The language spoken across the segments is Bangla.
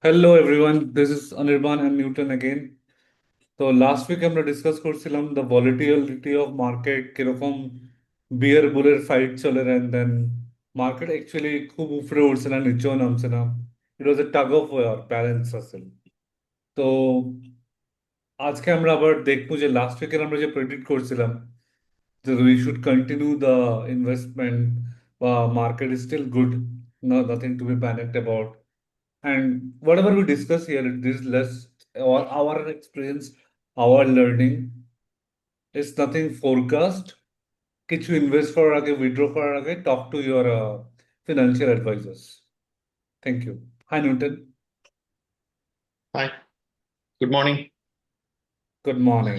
Hello everyone, this is Anirban and Newton again. তো লাস্ট উইক আমরা ডিসকাস করছিলাম দ্য ভলিটিলিটি অফ মার্কেট, কিরকম বিয়ার বুলের ফাইট চলে, এন্ড দেন মার্কেট অ্যাকচুয়ালি খুব উপরে উঠছে না, নিচেও নামছে না। ইট ওয়াজ এ টাগ অফ ওয়ার, ব্যালেন্স আসলে। তো আজকে আমরা আবার দেখবো যে লাস্ট উইকের আমরা যে প্রেডিক্ট করছিলাম যে we should continue the investment বা market is still good, nothing to be panicked about. And whatever we discuss here, this less our experience, our learning is nothing forecast. কিছু ইনভেস্ট করার আগে, উইথড্র করার আগে, talk to your financial advisers. Thank you. Hi Newton. Hi, good morning. Good morning.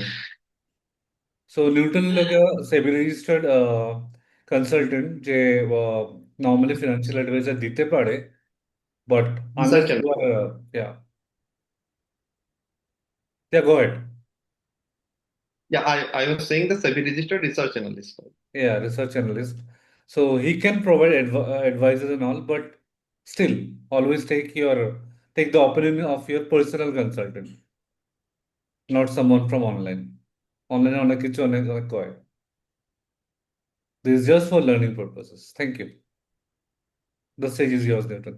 So Newton লাগে সেবি রেজিস্টার্ড কনসালটেন্ট যে নর্মালি ফিনান্সিয়াল অ্যাডভাইজার দিতে পারে, but unless Research you are analyst. Yeah yeah go ahead. Yeah, I was saying the SEBI registered research analyst. Yeah, research analyst. So he can provide advices and all, but still always take the opinion of your personal consultant, not someone from online. Online অনেক কিছু অনেক অনেক কয়। This is just for learning purposes. Thank you. The stage is yours, Newton.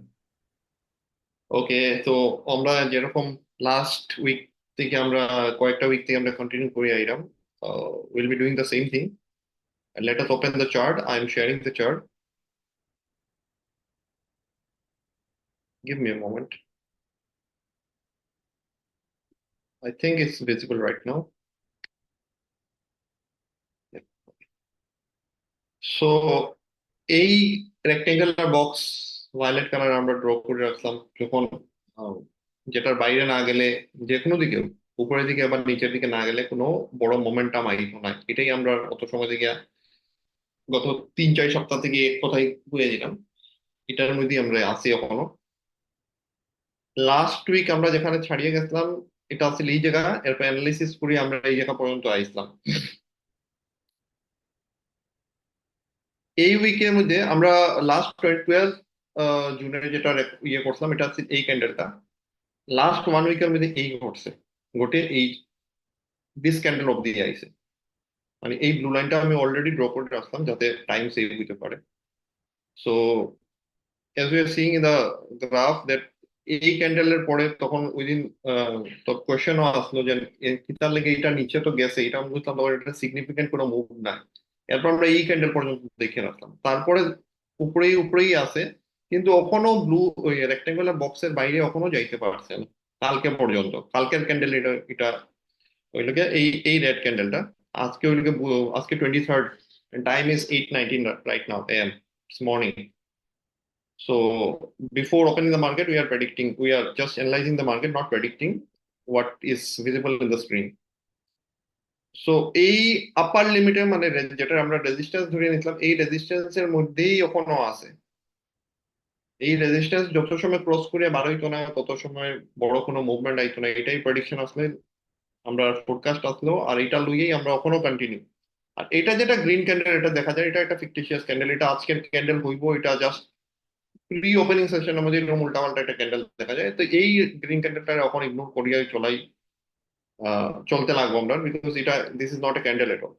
ওকে, তো আমরা যেরকম লাস্ট উইক থেকে আমরা কয়েকটা উইক থেকে আমরা কন্টিনিউ করে আইলাম, will be doing the same thing. Let us open the chart. I am sharing the chart. Give me a moment. I think it's visible right now. So এই রেক্টেঙ্গুলার বক্স ভায়োলেট কালার আমরা ড্র করে রাখলাম যখন আহ, যেটার বাইরে না গেলে, যে কোনো দিকে, উপরের দিকে আবার নিচের দিকে না গেলে কোনো বড় মোমেন্টাম আইতো না, এটাই আমরা অত সময় থেকে গত 3-4 সপ্তাহ থেকে এক কথাই বুঝেছিলাম। এটার মধ্যে আমরা আছি এখনো। লাস্ট উইক আমরা যেখানে ছাড়িয়ে গেছিলাম এটা আসলে এই জায়গা, এরপর অ্যানালিসিস করে আমরা এই জায়গা পর্যন্ত আইছিলাম। এই উইকের মধ্যে আমরা লাস্ট 12 জুনের যেটা ইয়ে করছিলাম, এটা হচ্ছে এই ক্যান্ডেলটা। লাস্ট 1 উইকের মধ্যে এই ঘটছে, ঘটে এই দিস ক্যান্ডেল অব্দি আইছে। মানে এই ব্লু লাইনটা আমি অলরেডি ড্র করে রাখলাম যাতে টাইম সেভ হইতে পারে। So as we are seeing in the graph that এই ক্যান্ডেলের পরে তখন উইদিন তো কোয়েশ্চেনও আসলো যে কিতার লেগে এটা নিচে তো গেছে, এটা আমি বুঝলাম তখন এটা সিগনিফিকেন্ট কোনো মুভ নাই। এরপর আমরা এই ক্যান্ডেল পর্যন্ত দেখে রাখলাম, তারপরে উপরেই উপরেই আছে, কিন্তু এখনো ব্লু ওই রেক্টেঙ্গুলার বক্সের বাইরে এখনো যাইতে পারছে না। কালকে পর্যন্ত, কালকের ক্যান্ডেল এটা এটা ওইটাকে এই এই রেড ক্যান্ডেলটা। আজকে ওইটাকে আজকে 23rd, time is 8:19 right now AM, morning. So before opening the market, we are just analyzing the market, not predicting what is visible in the screen. So এই আপার লিমিটে মানে যেটা আমরা রেজিস্ট্যান্স ধরে নিলাম, এই রেজিস্ট্যান্সের মধ্যেই এখনো আছে। এই রেজিস্ট্যান্স যত সময় ক্রস করে বার হইতো না তত সময় বড় কোনো মুভমেন্ট আইতো না, এটাই প্রেডিকশন আসলে, আমরা ফোরকাস্ট আসলো, আর এটা লইয়েই আমরা এখনো কন্টিনিউ। আর এটা যেটা গ্রিন ক্যান্ডেল এটা দেখা যায় এটা একটা ফিকটিশিয়াস ক্যান্ডেল, এটা আজকের ক্যান্ডেল হইবো, এটা জাস্ট প্রি ওপেনিং সেশনের মধ্যে এরকম উল্টাপাল্টা একটা ক্যান্ডেল দেখা যায়। তো এই গ্রিন ক্যান্ডেলটা এখন ইগনোর করিয়া চলাই চলতে লাগবো আমরা, বিকজ এটা this is not a candle at all.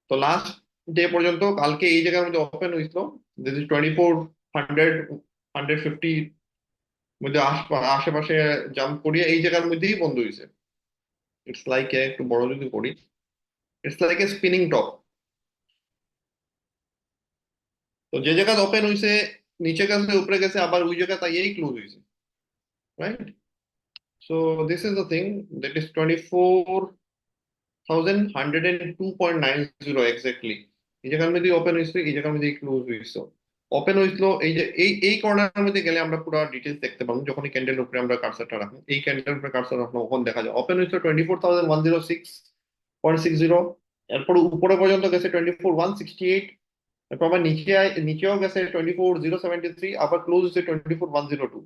তো লাস্ট ডে পর্যন্ত কালকে এই জায়গার মধ্যে ওপেন হয়েছিল, দিস ইজ 2400, 150 মধ্যে আশেপাশে জাম্প করিয়ে এই জায়গার মধ্যেই বন্ধ হয়েছে। ইটস লাইক একটু বড় যদি করি, it's like a spinning top. তো যে জায়গায় ওপেন হয়েছে নিচে গেছে উপরে গেছে, আবার ওই জায়গা তাই এই ক্লোজ হয়েছে, right? So this is the thing, that is 24,102.90 exactly. এই জায়গার মধ্যে ওপেন হয়েছিল, এই জায়গার মধ্যে ক্লোজ হয়েছিল। ওপেন হয়েছিল এই যে এই কর্নারের মধ্যে গেলে আমরা পুরো ডিটেলস দেখতে পাবো, যখন এই ক্যান্ডেলের উপরে আমরা কার্সারটা রাখবো, এই ক্যান্ডেলের উপরে কার্সার রাখবো ওখানে দেখা যায় ওপেন হয়েছিল 24,106.60। এরপর উপরে পর্যন্ত গেছে 24,168। এরপর আবার নিচেও গেছে 24,073, আবার ক্লোজ হয়েছে 24,102।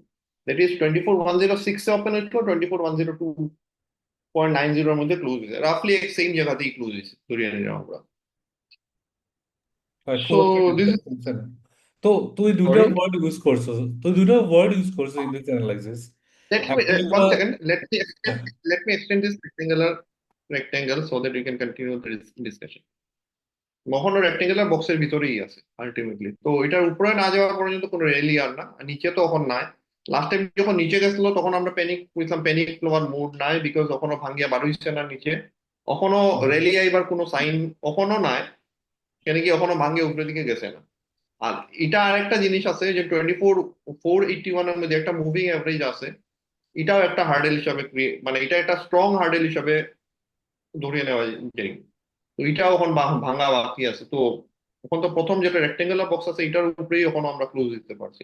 দ্যাট ইজ 24,106 এ ওপেন হয়েছিল, 24,102.90 মধ্যে ক্লোজ হয়েছে, রাফলি সেম জায়গাতেই ক্লোজ হয়েছে ধরিয়ে নিলাম আমরা। সো খুব একটা দিস ডিফারেন্স হচ্ছে না। তো তুই দুইটা সরি। ওয়ার্ড ইউজ করছিস, তুই দুইটা ওয়ার্ড ইউজ করছিস in this analysis. Let me একটা one second. হ্যাঁ, Let me extend this rectangle so that we can continue the discussion. কখনো রেক্টেঙ্গুলার বক্সের ভিতরেই আছে আলটিমেটলি, তো এটার উপরে না যাওয়া পর্যন্ত কোনো রেলি আর না, আর নিচে তো এখন নাই। লাস্ট টাইম যখন নিচে গেছিল তখন আমরা প্যানিক বুঝলাম, প্যানিক নেওয়ার মুড নাই, বিকজ ওখানে ভাঙ্গিয়া বার হইছে না নিচে, এখনো রেলি আইবার কোনো সাইন এখনো নাই, কেন কি এখনো ভাঙ্গে উপরের দিকে গেছে না। আর এটা আরেকটা জিনিস আছে যে 481 এর মধ্যে একটা মুভিং অ্যাভারেজ আছে, এটাও একটা হার্ডেল হিসাবে মানে এটা একটা স্ট্রং হার্ডেল হিসাবে ধরিয়ে নেওয়া যায়। তো এটাও এখন ভাঙা বাকি আছে। তো এখন তো প্রথম যেটা রেক্টেঙ্গুলার বক্স আছে এটার উপরেই এখন আমরা ক্লোজ দিতে পারছি।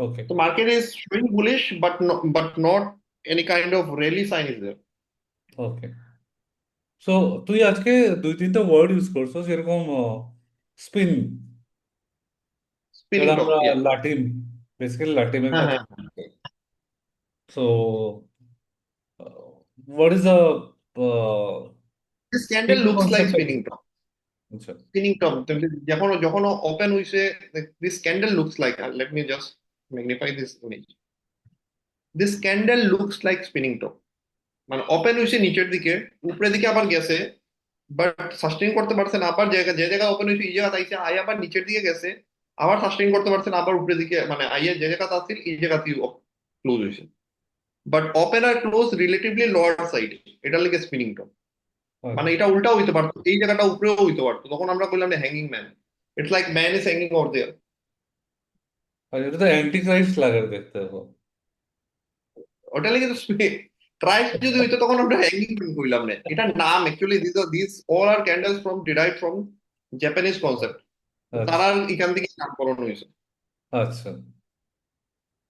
ওকে, তো market is showing bullish but not any kind of rally sign is there. Okay. So তুই আজকে দুই তিনটা ওয়ার্ড ইউজ করছো, যেরকম স্পিন, স্পিনিং যেটা টপ, আমরা ইয়া। লাটিম, বেসিক্যালি লাটিমের হ্যাঁ কাছে। হ্যাঁ। So what is the this candle spin looks like কনসেপ্টটা কি? Spinning top. আচ্ছা, স্পিনিং টপ যখন যখন ওপেন হইছে, this candle looks like, let me just magnify this image, this candle looks like spinning top. মানে ওপেন হইছে নিচের দিকে, উপরের দিকে আবার গেছে, বাট সাস্টেইন করতে পারছে না, আবার জায়গা যে জায়গা ওপেন হয়েছে এই জায়গা আইছে, আই আবার নিচের দিকে গেছে, আবার সাস্টেইন করতে পারছে না, আবার উপরের দিকে মানে আইয়া যে জায়গা আছে এই জায়গাতেই ক্লোজ হয়েছে। বাট ওপেন আর ক্লোজ রিলেটিভলি লোয়ার সাইডে, এটা লাগে স্পিনিং টপ। মানে আচ্ছা। এটা উল্টাও হইতে পারতো, এই জায়গাটা উপরেও হইতে পারতো, তখন আমরা বললাম hanging man, it's like man is hanging over there. আর এটা তো অ্যান্টি ক্রাইস্ট লাগে দেখতে হবে। ওটা লাগে তো ক্রাইস্ট যদি হইতো তখন আমরা হ্যাঙ্গিং ম্যান কইলাম না, এটা নাম actually, this all are candles from derive from Japanese concept. আচ্ছা, তারা এখান থেকে নামকরণ হয়েছে। আচ্ছা।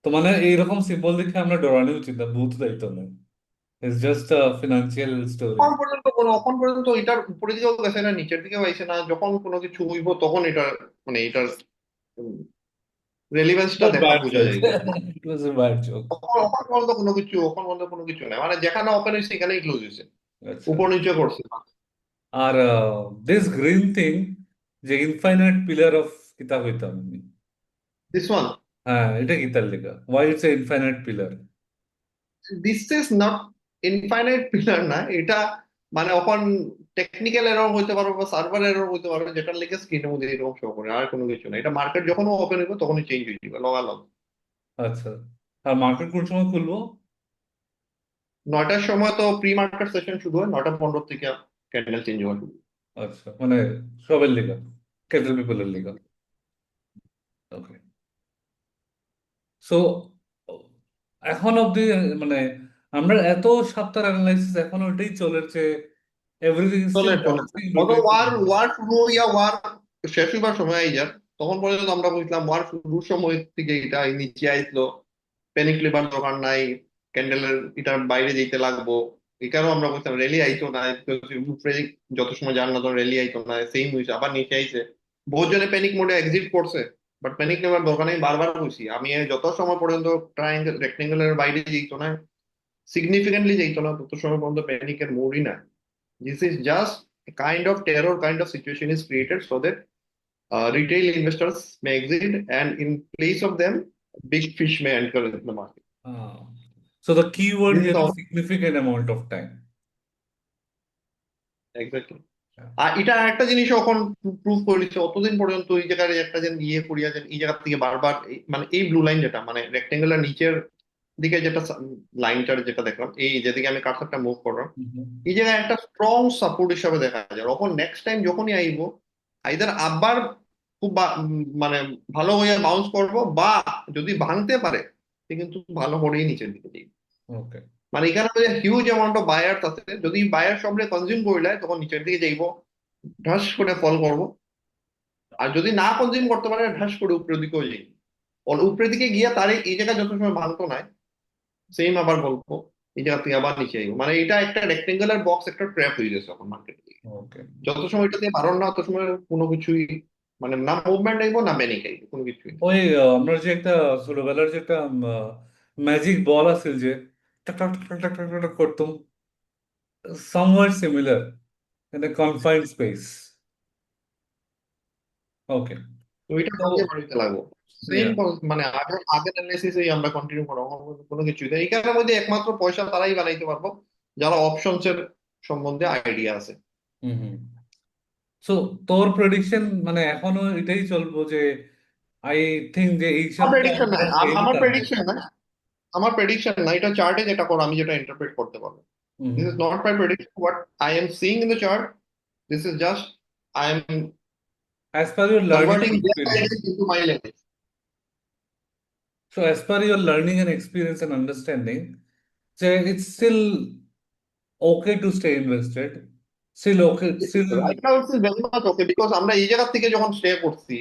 তো মানে এইরকম সিম্বল দেখে আমরা ডরানো উচিত না, ভূত দায়িত্ব নেই। It's just a financial story. এখন পর্যন্ত এটার উপরে দিকেও গেছে না, নিচের দিকেও আইছে না, যখন কোনো কিছু হইব তখন এটা মানে এটার রেলিভেন্সটা দেখা ব্যাড বোঝা জোক, যায়। ইট ওয়াজ এ ব্যাড জোক। এখন পর্যন্ত কোনো কিছু নাই, মানে যেখানে ওপেন হয়েছে এখানেই ক্লোজ হয়েছে, আচ্ছা। উপর নিচে করছে। আর দিস গ্রিন থিং, যে ইনফাইনাইট পিলার অফ কিতাব হইতাম আমি। দিস ওয়ান, হ্যাঁ, এটা কিতার লেখা, why it's a infinite pillar. This is not infinite pillar না এটা, মানে এখন টেকনিক্যাল এরর হইতে পারবে বা সার্ভার এরর হইতে পারবে, যেটার লেগে স্ক্রিনের মধ্যে এরকম শো করে, আর কোনো কিছু না। এটা মার্কেট যখন ওপেন হইবে তখনই চেঞ্জ হয়ে যাবে লগালগ। আচ্ছা, আর মার্কেট কোন সময় খুলবো? 9টার সময় তো প্রি মার্কেট সেশন শুরু হয়, 9টা 15 থেকে ক্যান্ডেল চেঞ্জ হওয়া শুরু। আচ্ছা, মানে সবের লেখা, ক্যাটাল পিপলের লেখা। ওকে। সো এখন অব্দি মানে আমরা এত সপ্তাহ অ্যানালাইসিস এখন ওইটাই চলেছে, এভরিথিং ইজ চলে স্টিল চলে বাউন্সিং গত between the war levels. War শুরু হইয়া ওয়ার শেষ হইবার সময় আইজার, তখন পর্যন্ত আমরা বুঝলাম ওয়ার শুরুর সময় থেকে এটা এই নিচে আইসলো, প্যানিক লিবার দরকার নাই, ক্যান্ডেলের এটার বাইরে যেতে লাগবো। এখানেও আমরা বুঝলাম রেলি আইতো না, উপরে যত সময় যান না তখন রেলি আইতো না, সেম হয়েছে, আবার নিচে আইছে। বহুত জনে প্যানিক মোডে এক্সিট করছে, বাট প্যানিক নেওয়ার দরকার নেই, বারবার বলছি আমি, যত সময় পর্যন্ত ট্রায়াঙ্গেল রেক্টেঙ্গেলের বাইরে যেত না, সিগনিফিকেন্টলি যেত না, তত সময় পর্যন্ত প্যানিকের মোডই না। This is just a kind of terror kind of situation is created so that retail investors may exit, and in place of them, big fish may enter into the market. So the key word This is here all is significant amount of time. exactly. Yeah. আর এটা একটা জিনিস এখন প্রুভ করেছে, অতদিন পর্যন্ত এই জায়গায় একটা যেন ইয়ে করিয়া যেন এই জায়গা থেকে বারবার মানে এই ব্লু লাইন যেটা মানে রেক্টেঙ্গুলার নিচের দিকে যেটা লাইনটার যেটা দেখলাম, এই যেদিকে আমি কার্সারটা মুভ করলাম, Mhm. এই জায়গায় একটা স্ট্রং সাপোর্ট হিসাবে দেখা যায়। তখন নেক্সট টাইম যখনই আইব, আইদার আবার খুব মানে ভালো হয়ে বাউন্স করব, বা যদি ভাঙতে পারে সে কিন্তু ভালো করেই নিচের দিকে যাইব। Okay. মানে এখানে হিউজ অ্যামাউন্ট অফ বায়ার আছে, যদি বায়ার সবরে কনজিউম করলে তখন নিচের দিকে যাইব, ঢাস করে ফল করব। আর যদি না কনজিউম করতে পারে ঢাস করে উপরের দিকেও যাইব। উপরের দিকে গিয়া তার এই জায়গায় যত সময় ভাঙতো না, সেম আবার গল্প, এই জায়গা থেকে আবার নিচে আইব। মানে এটা একটা রেক্টেঙ্গুলার বক্স, একটা ট্র্যাপ হয়ে গেছে এখন মার্কেটে। Okay. যত সময় এটাতে বাড়ানো না তত সময় কোনো কিছুই মানে না মুভমেন্ট আইবো না প্যানিক আইবো, কোনো কিছুই না। ওই আমরা যে একটা ছোটবেলার যে একটা ম্যাজিক বল আছে, যে টাক টাক টাক টাক টাক টাক টাক করতাম, somewhat similar in a confined space. Okay. তো ওইটা তো আগে বাড়িতে লাগবো। Same, yeah. মানে আগে আগের অ্যানালিসিসই আমরা কন্টিনিউ করবো, কোনো কিছু দেয় এখানের মধ্যে একমাত্র পয়সা তারাই বানাইতে পারবো যারা অপশনস এর সম্বন্ধে আইডিয়া আছে। হুম হুম। সো তোর প্রেডিকশন মানে এখনো এটাই চলবো যে আই থিঙ্ক যে এই আমার সপ্তাহে প্রেডিকশন না, আমাদের সেম আমার থাকবে। প্রেডিকশন না, আমার প্রেডিকশন না, এটা চার্টে যেটা করো আমি যেটা ইন্টারপ্রেট করতে পারবো। হুম। This is not my prediction, what I am seeing in the chart, this is just I am As per your learning and converting their experience. ideas into my language. So as per your learning and experience and understanding, so it's still okay to stay invested. Still okay, still. Right now it's very much okay, because আমরা এই জায়গা থেকে যখন স্টে করছি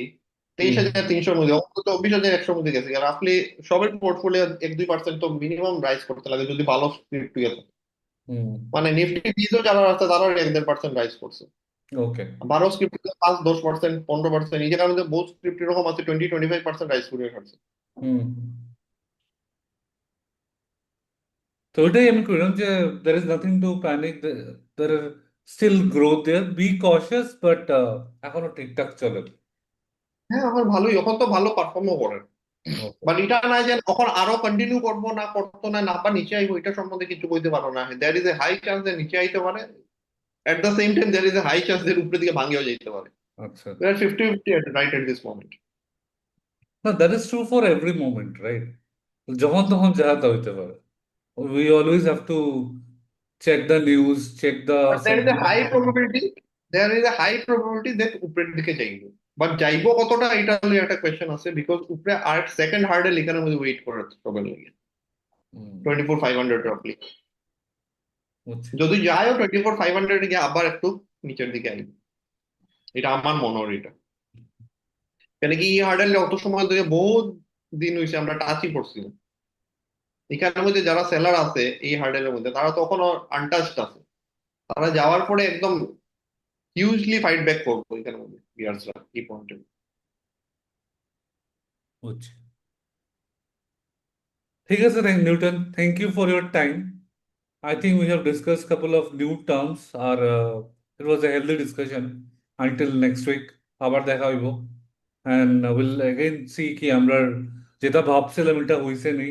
23,300 মধ্যে, অন্তত 24,100 মধ্যে গেছে, রাফলি সবের পোর্টফোলিও 1-2% তো মিনিমাম রাইজ করতে লাগে যদি ভালো স্ক্রিপ্ট থাকে। Hmm. মানে নিফটি বিজও যারা আছে তারা 1-1.5% রাইজ করছে। Okay. ভালো স্ক্রিপ্ট 5-10%, 15%, এই জায়গার মধ্যে বহুত স্ক্রিপ্ট এরকম আছে 20-25% রাইজ করে ফেলছে। Hmm. তো ওইটাই আমি করলাম যে there is nothing to panic. There are still growth there. Be cautious, but এখনো ঠিকঠাক চলে। হ্যাঁ আমার ভালোই, এখন তো ভালো পারফর্মও করে। Okay. বাট এটা না যে এখন আরো কন্টিনিউ করবো না করতো না না বা নিচে আইবো, এটা সম্বন্ধে কিছু বলতে পারো না। There is a high chance যে নিচে আইতে পারে, at the same time there is a high chance যে উপরের দিকে ভাঙিয়েও যেতে পারে। আচ্ছা। We are 50-50 right at this moment. না, that is true for every moment, right? যখন তখন যা তা হইতে পারে। We always have to check the news, check the But there is a sentiment. high probability, there is a high probability that উপরের দিকে যাইবো। বাট যাইবো কতটা এটা হলো একটা কোয়েশ্চেন আছে, বিকজ উপরে আর সেকেন্ড হার্ডে এখানের মধ্যে ওয়েট করার প্রবলেম লাগে হুম, 24,500 রাফলি। বুঝছি। যদি যায়ও 24,500 গিয়ে আবার একটু নিচের দিকে আইবে, এটা আমার মনে হয়। এটা কেন কি এই হার্ডেল অত সময় ধরে বহুত দিন হয়েছে আমরা টাচই করছি না। এখানের মধ্যে যারা সেলার আছে এই হার্ডেলের মধ্যে তারা তখনও আনটাচড আছে, তারা যাওয়ার পরে একদম হিউজলি ফাইট ব্যাক করবো এখানের মধ্যে বিয়ার্সরা এই পয়েন্টে। বুঝছি। ঠিক আছে, Newton, thank you for your time. I think we have discussed couple of new terms, or it was a healthy discussion. Until next week, আবার দেখা হইব, and we'll again see কি আমরা যেটা ভাবছিলাম এটা হইছে নি,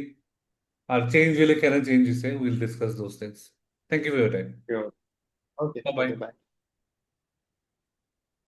আর চেঞ্জ হলে কেন চেঞ্জ হইছে, we'll discuss those things. Thank you for your time. Okay, Bye okay, bye. By.